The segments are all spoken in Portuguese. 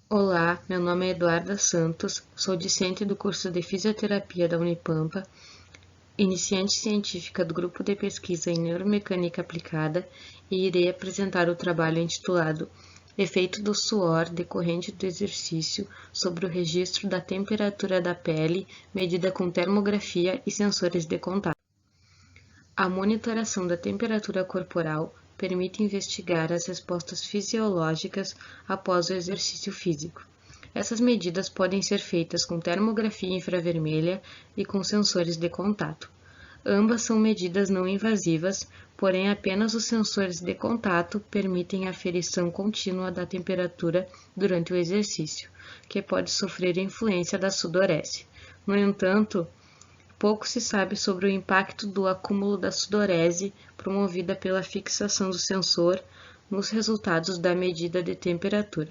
Olá, meu nome é Eduarda Santos, sou discente do curso de Fisioterapia da Unipampa, iniciante científica do Grupo de Pesquisa em Neuromecânica Aplicada e irei apresentar o trabalho intitulado Efeito do suor decorrente do exercício sobre o registro da temperatura da pele medida com termografia e sensores de contato. A monitoração da temperatura corporal permite investigar as respostas fisiológicas após o exercício físico. Essas medidas podem ser feitas com termografia infravermelha e com sensores de contato. Ambas são medidas não invasivas, porém apenas os sensores de contato permitem a aferição contínua da temperatura durante o exercício, que pode sofrer influência da sudorese. No entanto, pouco se sabe sobre o impacto do acúmulo da sudorese promovida pela fixação do sensor nos resultados da medida de temperatura.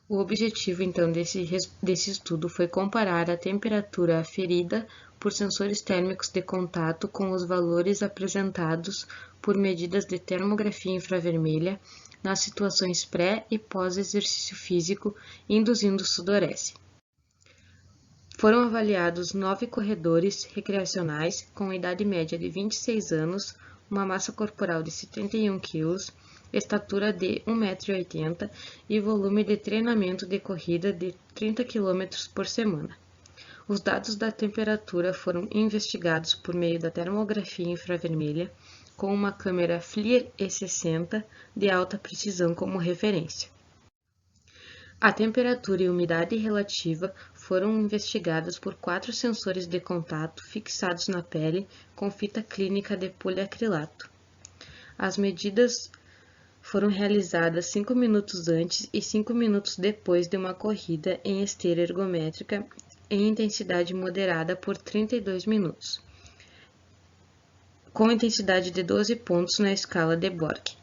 O objetivo, então, desse estudo foi comparar a temperatura aferida por sensores térmicos de contato com os valores apresentados por medidas de termografia infravermelha nas situações pré e pós-exercício físico, induzindo sudorese. Foram avaliados 9 corredores recreacionais com idade média de 26 anos, uma massa corporal de 71 kg, estatura de 1,80 m e volume de treinamento de corrida de 30 km por semana. Os dados da temperatura foram investigados por meio da termografia infravermelha, com uma câmera FLIR E60 de alta precisão como referência. A temperatura e umidade relativa foram investigadas por 4 sensores de contato fixados na pele com fita clínica de poliacrilato. As medidas foram realizadas 5 minutos antes e 5 minutos depois de uma corrida em esteira ergométrica em intensidade moderada por 32 minutos, com intensidade de 12 pontos na escala de Borg.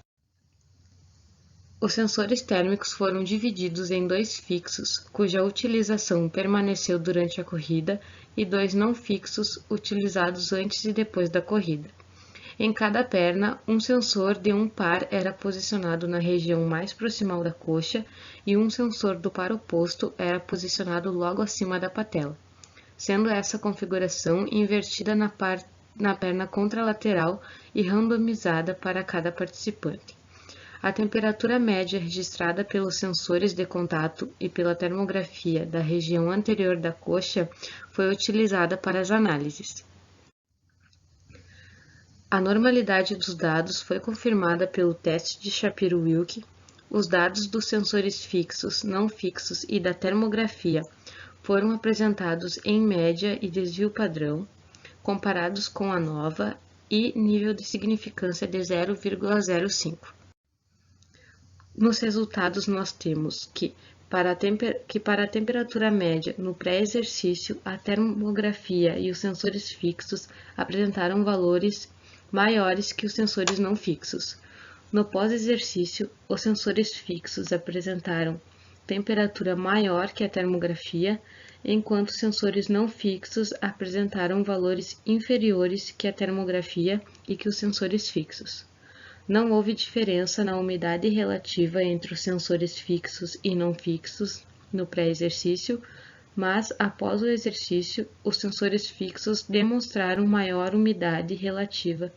Os sensores térmicos foram divididos em 2 fixos, cuja utilização permaneceu durante a corrida, e 2 não fixos, utilizados antes e depois da corrida. Em cada perna, um sensor de um par era posicionado na região mais proximal da coxa e um sensor do par oposto era posicionado logo acima da patela, sendo essa configuração invertida na perna contralateral e randomizada para cada participante. A temperatura média registrada pelos sensores de contato e pela termografia da região anterior da coxa foi utilizada para as análises. A normalidade dos dados foi confirmada pelo teste de Shapiro-Wilk. Os dados dos sensores fixos, não fixos e da termografia foram apresentados em média e desvio padrão, comparados com a nova e nível de significância de 0,05. Nos resultados, nós temos que para a temperatura média no pré-exercício, a termografia e os sensores fixos apresentaram valores maiores que os sensores não fixos. No pós-exercício, os sensores fixos apresentaram temperatura maior que a termografia, enquanto os sensores não fixos apresentaram valores inferiores que a termografia e que os sensores fixos. Não houve diferença na umidade relativa entre os sensores fixos e não fixos no pré-exercício, mas após o exercício, os sensores fixos demonstraram maior umidade relativa.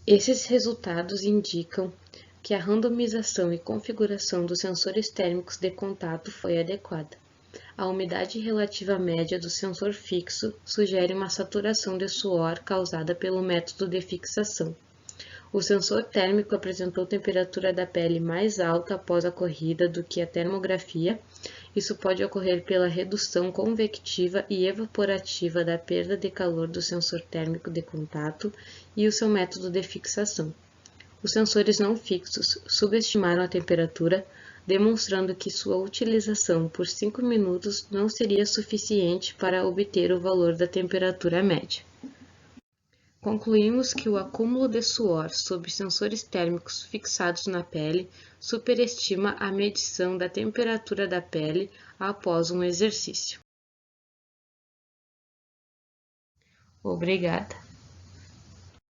Esses resultados indicam que a randomização e configuração dos sensores térmicos de contato foi adequada. A umidade relativa média do sensor fixo sugere uma saturação de suor causada pelo método de fixação. O sensor térmico apresentou temperatura da pele mais alta após a corrida do que a termografia. Isso pode ocorrer pela redução convectiva e evaporativa da perda de calor do sensor térmico de contato e o seu método de fixação. Os sensores não fixos subestimaram a temperatura, demonstrando que sua utilização por 5 minutos não seria suficiente para obter o valor da temperatura média. Concluímos que o acúmulo de suor sob sensores térmicos fixados na pele superestima a medição da temperatura da pele após um exercício. Obrigada.